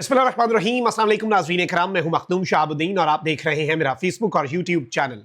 बिस्मिल्लाहिर्रहमानिर्रहीम। अस्सलाम वालेकुम नाज़रीन इकराम, मैं हूं मखदूम शाहबुद्दीन और आप देख रहे हैं मेरा फेसबुक और यूट्यूब चैनल।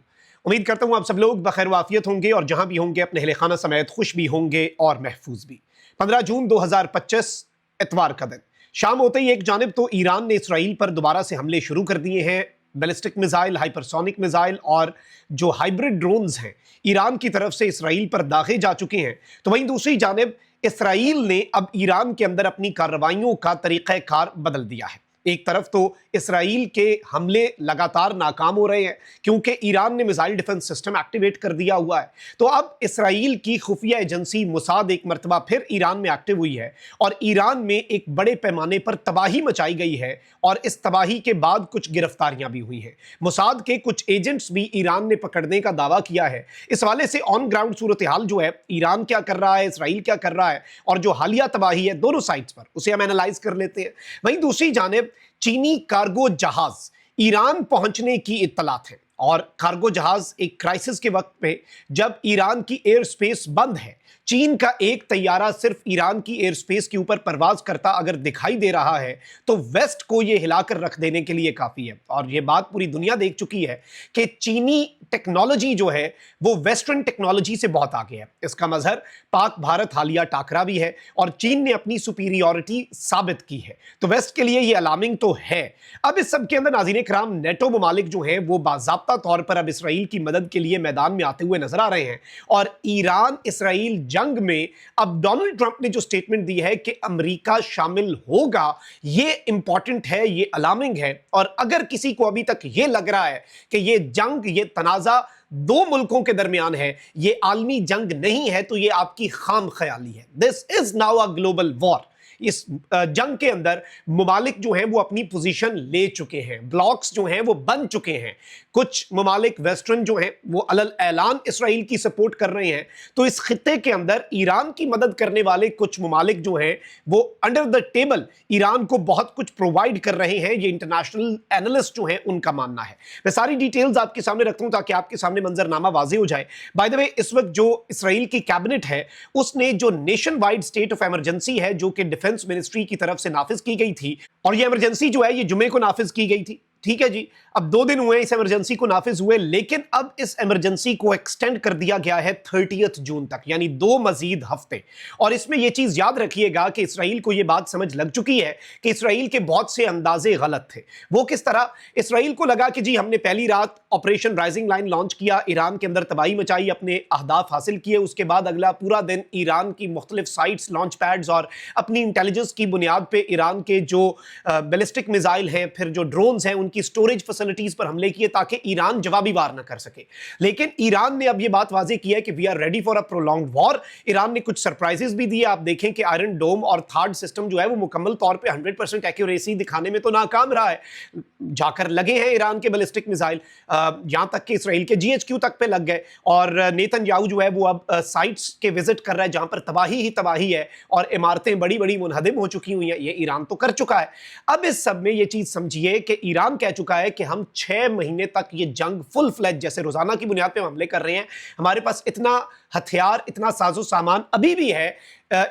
उम्मीद करता हूं आप सब लोग बखैर वाफियत होंगे और जहां भी होंगे अपने अहले खाना समेत खुश भी होंगे और महफूज भी। 15 जून 2025 इतवार का दिन शाम होते ही एक जानिब तो ईरान ने इसराइल पर दोबारा से हमले शुरू कर दिए हैं। बैलिस्टिक मिसाइल, हाइपरसोनिक मिसाइल और जो हाइब्रिड ड्रोन्स हैं ईरान की तरफ से इसराइल पर दागे जा चुके हैं। तो वहीं दूसरी जानिब इसराइल ने अब ईरान के अंदर अपनी कार्रवाइयों का तरीक़ाकार बदल दिया है। एक तरफ तो इसराइल के हमले लगातार नाकाम हो रहे हैं क्योंकि ईरान ने मिसाइल डिफेंस सिस्टम एक्टिवेट कर दिया हुआ है। तो अब इसराइल की खुफिया एजेंसी मोसाद एक मरतबा फिर ईरान में एक्टिव हुई है और ईरान में एक बड़े पैमाने पर तबाही मचाई गई है और इस तबाही के बाद कुछ गिरफ्तारियां भी हुई हैं। मोसाद के कुछ एजेंट्स भी ईरान ने पकड़ने का दावा किया है। इस हवाले से ऑन ग्राउंड सूरत हाल जो है, ईरान क्या कर रहा है, इसराइल क्या कर रहा है और जो हालिया तबाही है दोनों साइड्स पर, उसे हम एनालाइज कर लेते हैं। वहीं दूसरी जानिब चीनी कार्गो जहाज ईरान पहुंचने की इत्तलात है और कार्गो जहाज एक क्राइसिस के वक्त पे जब ईरान की एयर स्पेस बंद है, चीन का एक तैयारा सिर्फ ईरान की एयर स्पेस के ऊपर परवाज करता अगर दिखाई दे रहा है तो वेस्ट को यह हिलाकर रख देने के लिए काफी है। और यह बात पूरी दुनिया देख चुकी है कि चीनी टेक्नोलॉजी जो है वो वेस्टर्न टेक्नोलॉजी से बहुत आगे है। इसका मजहर पाक भारत हालिया टाकरा भी है और चीन ने अपनी सुपीरियॉरिटी साबित की है। तो वेस्ट के लिए यह अलार्मिंग तो है। अब इस सब के अंदर नाज़रीन इकराम नेटो ममालिक जो हैं वो बाज़ाब्ता तौर पर अब इसराइल की मदद के लिए मैदान में आते हुए नजर आ रहे हैं और ईरान इसराइल जंग में अब डोनाल्ड ट्रंप ने जो स्टेटमेंट दी है कि अमेरिका शामिल होगा, ये इंपॉर्टेंट है, ये अलार्मिंग है। और अगर किसी को अभी तक ये लग रहा है कि ये जंग, ये तनाजा दो मुल्कों के दरमियान है, ये आलमी जंग नहीं है, तो ये आपकी खाम ख्याली है। This is now a global war. इस जंग के अंदर ममालिक जो हैं वो अपनी पोजीशन ले चुके हैं, ब्लॉक्स जो हैं वो बन चुके हैं। कुछ ममालिक वेस्टर्न जो हैं वो अलल ऐलान इसराइल की सपोर्ट कर रहे हैं। तो इस खित्ते के अंदर ईरान की मदद करने वाले कुछ ममालिक जो हैं वो अंडर द टेबल ईरान को बहुत कुछ प्रोवाइड कर रहे हैं। ये इंटरनेशनल एनालिस्ट जो हैं उनका मानना है। मैं सारी डिटेल्स आपके सामने रखता हूं ताकि आपके सामने मंजरनामा वाज़ेह हो जाए। बाय द वे, इस वक्त जो इसराइल की कैबिनेट है उसने जो nation wide state of emergency है जो कि डिफेंस मिनिस्ट्री की तरफ से नाफिज की गई थी, और ये इमरजेंसी जो है ये जुमे को नाफिज की गई थी। ठीक है जी, अब 2 दिन हुए इस इमरजेंसी को नाफिज हुए, लेकिन अब इस इमरजेंसी को एक्सटेंड कर दिया गया है 30 जून तक, यानी 2 मजीद हफ्ते। और इसमें यह चीज याद रखिएगा कि इसराइल को यह बात समझ लग चुकी है कि इसराइल के बहुत से अंदाजे गलत थे। वो किस तरह? इसराइल को लगा कि जी हमने पहली रात ऑपरेशन राइजिंग लाइन लॉन्च किया, ईरान के अंदर तबाही मचाई, अपने अहदाफ हासिल किए। उसके बाद अगला पूरा दिन ईरान की मुख्तलिफ साइट्स, लॉन्च पैड्स और अपनी इंटेलिजेंस की बुनियाद पर ईरान के जो बैलिस्टिक मिसाइल हैं, फिर जो ड्रोन्स हैं, उनकी स्टोरेज फैसिलिटीज पर हमले किए ताकि ईरान जवाबी वार न कर सके। लेकिन ईरान ने अब यह बात वाज़ेह की है कि we are ready for a prolonged war. Iran ने कुछ सरप्राइजेस भी दिए। आप देखें कि आयरन डोम और थार्ड सिस्टम जो है वो मुकम्मल तौर पे 100% एक्यूरेसी दिखाने में तो नाकाम रहा है। जाकर लगे हैं ईरान के बैलिस्टिक मिसाइल, यहां तक कि इसराइल के जीएचक्यू तक पे लग गए। और नेतन्याहू जो है वो अब साइट्स के विजिट कर रहा है जहां पर तबाही ही तबाही है और इमारतें बड़ी बड़ी मुनहदिम हो चुकी हुई हैं। ये ईरान तो कर चुका है। अब इस सब में ये चीज समझिए कि ईरान कह चुका है कि हम 6 महीने तक ये जंग फुल फ्लैज जैसे रोजाना की बुनियाद पे हमले कर रहे हैं। हमारे पास इतना हथियार, इतना साजो सामान अभी भी है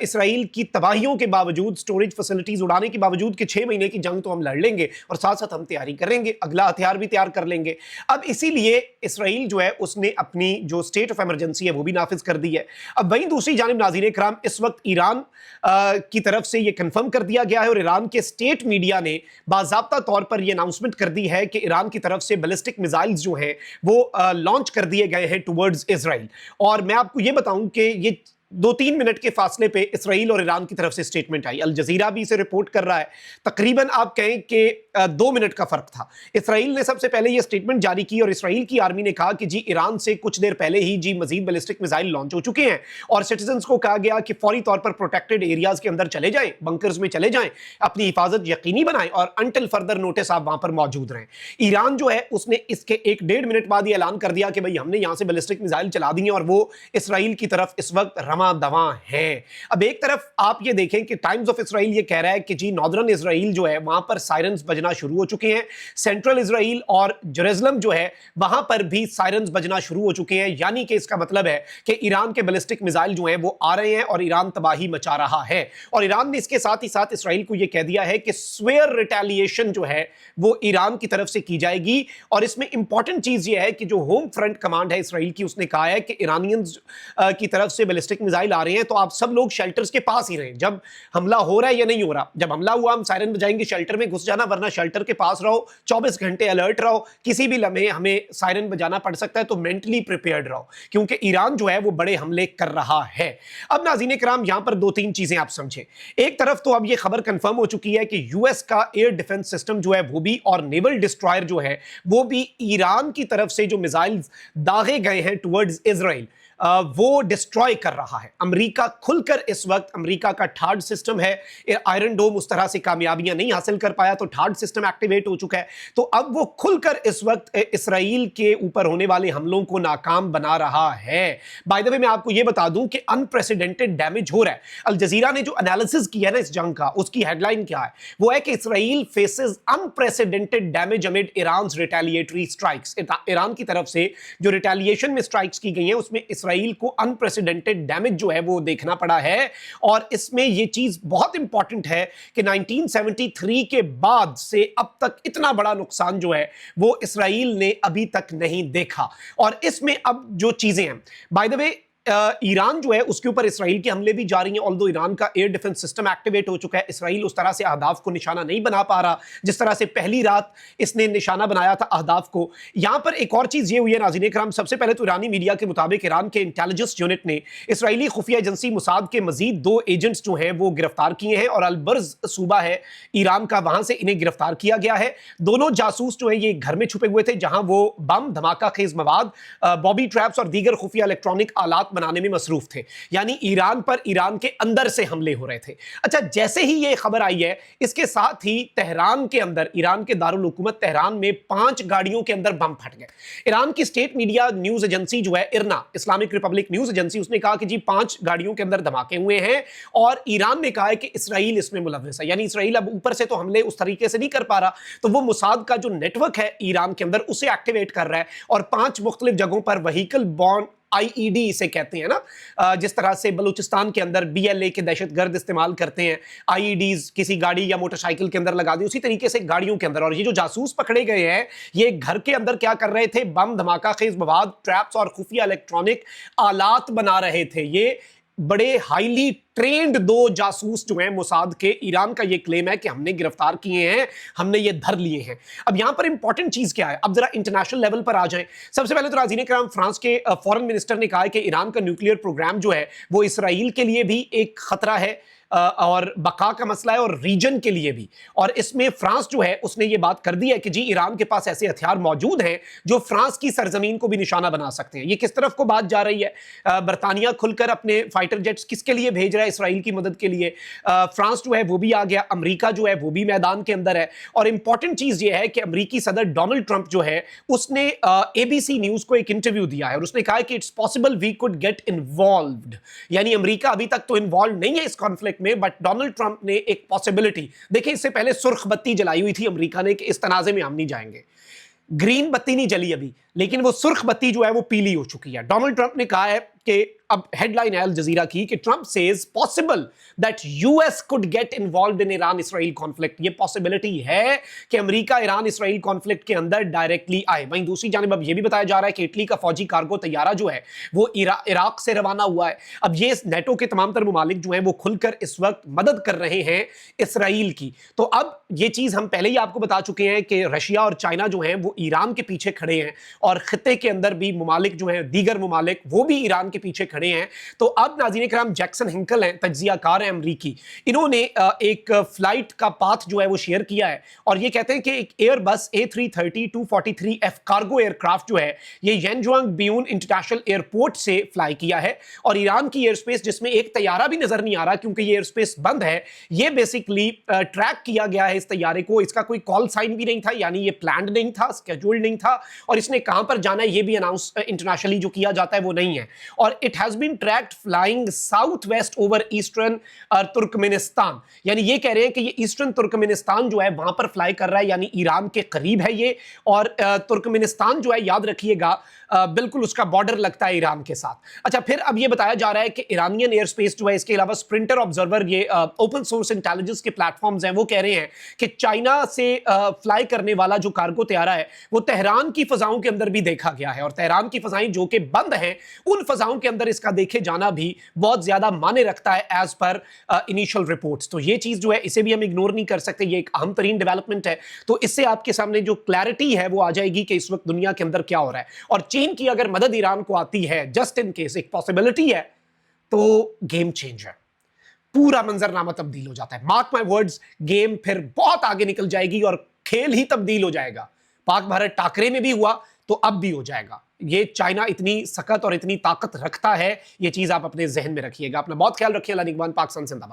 इसराइल की तबाहियों के बावजूद, स्टोरेज फैसिलिटीज उड़ाने के बावजूद कि 6 महीने की जंग तो हम लड़ लेंगे और साथ साथ हम तैयारी करेंगे, अगला हथियार भी तैयार कर लेंगे। अब इसीलिए इसराइल जो है उसने अपनी जो स्टेट ऑफ इमरजेंसी है वो भी नाफिज कर दी है। अब वहीं दूसरी जानिब नाज़रीन इकराम, इस वक्त ईरान की तरफ से ये कंफर्म कर दिया गया है और ईरान के स्टेट मीडिया ने बाज़ाब्ता तौर पर यह अनाउंसमेंट कर दी है कि ईरान की तरफ से बैलिस्टिक मिसाइल्स जो हैं वो लॉन्च कर दिए गए हैं टुवर्ड्स इसराइल। और मैं आपको ये बताऊं कि ये 2-3 मिनट के फासले पे इसराइल और ईरान की तरफ से स्टेटमेंट आई। अल जजीरा भी इसे रिपोर्ट कर रहा है। तकरीबन आप कहें कि 2 मिनट का फर्क था। इसराइल ने सबसे पहले यह स्टेटमेंट जारी की और इसराइल की आर्मी ने कहा कि जी ईरान से कुछ देर पहले ही जी मजीद बैलिस्टिक मिसाइल लॉन्च हो चुके हैं और सिटीजन्स को कहा गया कि फौरी तौर पर प्रोटेक्टेड एरियाज के अंदर चले जाएं, बंकर्स में चले जाएं, अपनी हिफाजत यकीनी बनाएं और अंटिल फर्दर नोटिस आप वहां पर मौजूद रहें। ईरान जो है उसने इसके 1-1.5 मिनट बाद यह ऐलान कर दिया कि भाई हमने यहां से बैलिस्टिक मिसाइल चला दी हैं और वो इसराइल की तरफ इस वक्त रवाना दवा हैं। अब एक तरफ आप ये देखें कि टाइम्स ऑफ इसराइल ये कह रहा है कि जी नॉर्दर्न इसराइल जो है वहां पर सायरन्स बजना शुरू हो चुके हैं, सेंट्रल इसराइल और जेरूसलम जो है वहां पर भी सायरन्स बजना शुरू हो चुके हैं, यानी कि इसका मतलब है कि ईरान के बैलिस्टिक मिसाइल जो हैं वो आ रहे हैं और ईरान तबाही मचा रहा है। और ईरान ने इसके साथ ही साथ इसराइल को यह कह दिया है कि स्वेयर रिटेलिएशन जो है वो ईरान की तरफ से की जाएगी। और इसमें इंपॉर्टेंट चीज यह है कि जो होम फ्रंट कमांड है इसराइल की, उसने कहा है कि ईरानियंस की तरफ से बैलिस्टिक मिसाइल आ रहे हैं तो आप सब लोग शेल्टर्स के पास ही रहें। जब हमला हो रहा है या नहीं हो रहा, जब हमला हुआ हम सायरन बजाएंगे, शेल्टर में घुस जाना, वरना शेल्टर के पास रहो, 24 घंटे अलर्ट रहो, किसी भी लम्हे हमें सायरन बजाना पड़ सकता है, तो मेंटली प्रिपेयर्ड रहो क्योंकि ईरान जो है वो बड़े हमले कर रहा है। अब नाज़रीन किराम यहां पर दो तीन चीजें आप समझे। एक तरफ तो अब ये खबर कंफर्म हो चुकी है कि यूएस का एयर डिफेंस सिस्टम जो है वो भी और नेवल डिस्ट्रॉयर जो है वो भी ईरान की तरफ से जो मिसाइल्स दागे गए हैं टुवर्ड्स इजराइल वो डिस्ट्रॉय कर रहा है। अमेरिका खुलकर इस वक्त, अमेरिका का थार्ड सिस्टम है, आयरन डोम उस तरह से कामयाबियां नहीं हासिल कर पाया तो थार्ड सिस्टम एक्टिवेट हो चुका है, तो अब वो खुलकर इस वक्त इसराइल के ऊपर होने वाले हमलों को नाकाम बना रहा है। बाय द वे मैं आपको यह बता दूं कि अनप्रेसिडेंटेड डैमेज हो रहा है। अल जजीरा ने जो एनालिसिस किया ना इस जंग का, उसकी हेडलाइन क्या है? वो है कि Israel faces unprecedented damage amid Iran retaliatory strikes. Iran की तरफ से जो रिटेलिएशन में स्ट्राइक्स की गई हैं उसमें इसराइल को अनप्रेसिडेंटेड डैमेज जो है वो देखना पड़ा है। और इसमें यह चीज बहुत इंपॉर्टेंट है कि 1973 के बाद से अब तक इतना बड़ा नुकसान जो है वो इसराइल ने अभी तक नहीं देखा। और इसमें अब जो चीजें हैं, बाय द वे ईरान जो है उसके ऊपर इसराइल के हमले भी जारी हैं, ऑल्दो ईरान का एयर डिफेंस सिस्टम एक्टिवेट हो चुका है। इसराइल उस तरह से अहदाफ को निशाना नहीं बना पा रहा जिस तरह से पहली रात इसने निशाना बनाया था अहदाफ को। यहां पर एक और चीज ये हुई है नाज़रीन इकराम, सबसे पहले तो ईरानी मीडिया के मुताबिक ईरान के इंटेलिजेंस यूनिट ने इसराइली खुफिया एजेंसी मुसाद के मजीद 2 एजेंट्स जो हैं वो गिरफ्तार किए हैं और अलबर्ज सूबा है ईरान का, वहां से इन्हें गिरफ्तार किया गया है। दोनों जासूस जो है ये घर में छुपे हुए थे जहां वो बम, धमाका खेज मवाद, बॉबी ट्रैप्स और दीगर खुफिया इलेक्ट्रॉनिक आलात बनाने में मसरूफ थे, यानी ईरान पर ईरान के अंदर से हमले हो रहे थे। अच्छा, जैसे ही ये खबर आई है इसके साथ ही तेहरान के अंदर, ईरान के दारुल हुकूमत तेहरान में 5 गाड़ियों के अंदर बम फट गए। ईरान की स्टेट मीडिया न्यूज एजेंसी जो है इरना, इस्लामिक रिपब्लिक न्यूज एजेंसी, उसने कहा कि जी 5 गाड़ियों के अंदर धमाके हुए हैं और ईरान ने कहा है कि इसराइल इसमें मुलव्विस है, यानी इसराइल अब ऊपर से तो हमले उस तरीके से नहीं कर पा रहा, तो वो मुसाद का जो नेटवर्क है ईरान के अंदर उसे एक्टिवेट कर रहा है और 5 मुख्तलिफ जगहों पर व्हीकल बॉर्न आईईडी इसे कहते हैं ना, जिस तरह से बलूचिस्तान के अंदर बीएलए के दहशतगर्द इस्तेमाल करते हैं आईईडीज, किसी गाड़ी या मोटरसाइकिल के अंदर लगा दी, उसी तरीके से गाड़ियों के अंदर। और ये जो जासूस पकड़े गए हैं ये घर के अंदर क्या कर रहे थे? बम, धमाका खेज मवाद, ट्रैप्स और खुफिया इलेक्ट्रॉनिक आलात बना रहे थे। ये बड़े हाईली ट्रेंड 2 जासूस जो हैं मोसाद के, ईरान का ये क्लेम है कि हमने गिरफ्तार किए हैं, हमने ये धर लिए हैं। अब यहां पर इंपॉर्टेंट चीज क्या है, अब जरा इंटरनेशनल लेवल पर आ जाएं। सबसे पहले तो नाज़रीन किराम, फ्रांस के फॉरेन मिनिस्टर ने कहा है कि ईरान का न्यूक्लियर प्रोग्राम जो है वो इसराइल के लिए भी एक खतरा है और बका का मसला है और रीजन के लिए भी। और इसमें फ्रांस जो है उसने ये बात कर दी है कि जी ईरान के पास ऐसे हथियार मौजूद हैं जो फ्रांस की सरजमीन को भी निशाना बना सकते हैं। ये किस तरफ को बात जा रही है? बरतानिया खुलकर अपने फाइटर जेट्स किसके लिए भेज रहा है? इसराइल की मदद के लिए। फ्रांस जो है वो भी आ गया, अमेरिका जो है वो भी मैदान के अंदर है। और इंपॉर्टेंट चीज ये है कि अमेरिकी सदर डोनाल्ड ट्रंप जो है उसने एबीसी न्यूज को एक इंटरव्यू दिया है और उसने कहा कि it's possible we could get involved, यानी अमेरिका अभी तक तो इन्वॉल्व नहीं है इस कॉन्फ्लिक्ट में, बट डोनाल्ड ट्रंप ने एक पॉसिबिलिटी, देखिए इससे पहले सुर्ख बत्ती जलाई हुई थी अमेरिका ने कि इस तनाजे में हम नहीं जाएंगे, ग्रीन बत्ती नहीं जली अभी, लेकिन वो सुर्ख बत्ती जो है वो पीली हो चुकी है। डोनाल्ड ट्रंप ने कहा है कि अब हेडलाइन है अल जजीरा की कि Trump says possible that US could get involved in Iran Israel conflict. ये पॉसिबिलिटी है कि अमेरिका ईरान इसराइल कॉन्फ्लिक्ट के अंदर डायरेक्टली आए। वहीं दूसरी जानिब अब ये भी बताया जा रहा है कि इटली का फौजी कार्गो तैयारा जो है वो इराक से रवाना हुआ है। अब ये नेटो के तमाम तर मुमालिक जो हैं वो खुलकर इस वक्त मदद कर रहे हैं इसराइल की। तो अब ये चीज हम पहले ही आपको बता चुके हैं कि रशिया और चाइना जो हैं वो ईरान के पीछे खड़े हैं और खित्ते के अंदर भी मुमालिक जो हैं, दीगर मुमालिक, वो भी ईरान के पीछे खड़े हैं। तो अब नाज़रीन किराम, जैक्सन हिंकल हैं, तज्जियाकार हैं अमरीकी, इन्होंने एक फ्लाइट का पाथ जो है वो शेयर किया है और ये कहते हैं कि एक एयरबस A330-243F कार्गो एयरक्राफ्ट जो है ये येनजुआंग बियून इंटरनेशनल एयरपोर्ट से फ्लाई किया है और ईरान की एयर स्पेस, जिसमें एक तैयारा भी नजर नहीं आ रहा क्योंकि ये एयर स्पेस बंद है, ये बेसिकली ट्रैक किया गया है इस तैयारे को। इसका कोई कॉल साइन भी नहीं था, यानी ये प्लान्ड नहीं था, स्केड्यूल्ड नहीं था और इसने कहां पर जाना है ये भी अनाउंस इंटरनेशनली जो किया जाता है वो नहीं है। और it has been tracked flying southwest over eastern Turkmenistan. यानी ये कह रहे हैं कि ये ईस्टर्न तुर्कमेनिस्तान जो है वहां पर फ्लाई कर रहा है, यानी ईरान के करीब है ये। और तुर्कमेनिस्तान जो है, याद रखिएगा, बिल्कुल उसका बॉर्डर लगता है ईरान के साथ। अच्छा, फिर अब ये बताया जा रहा है कि ईरानियन एयर स्पेस जो है, इसके अलावा स्प्रिंटर ऑब्जर्वर, ये ओपन सोर्स इंटेलिजेंस के प्लेटफॉर्म्स हैं, वो कह रहे हैं कि चाइना से फ्लाई करने वाला जो कार्गो तैयारा है वो तेहरान की फजाओं के अंदर भी देखा गया है। और तेहरान की फजाएं जो कि बंद हैं, उन फजाओं के अंदर इसका देखे जाना भी बहुत ज्यादा माने रखता है एज पर इनिशियल रिपोर्ट्स। तो ये चीज जो है, इसे भी हम इग्नोर नहीं कर सकते, ये एक अहम तरीन डेवलपमेंट है। तो इससे आपके सामने जो क्लैरिटी है वो आ जाएगी कि इस वक्त दुनिया के अंदर क्या हो रहा है। और चीन की अगर मदद ईरान को आती है, जस्ट इन केस एक पॉसिबिलिटी है, तो गेम चेंज है, पूरा मंजरनामा तब्दील हो जाता है। मार्क माय वर्ड्स, गेम फिर बहुत आगे निकल जाएगी और खेल ही तब्दील हो जाएगा। पाक भारत टाकरे में भी हुआ तो अब भी हो जाएगा। ये चाइना इतनी सख्त और इतनी ताकत रखता है, ये चीज आप अपने जहन में रखिएगा। अपना बहुत ख्याल रखिए। अल्लाह निगहबान। पाकिस्तान जिंदाबाद।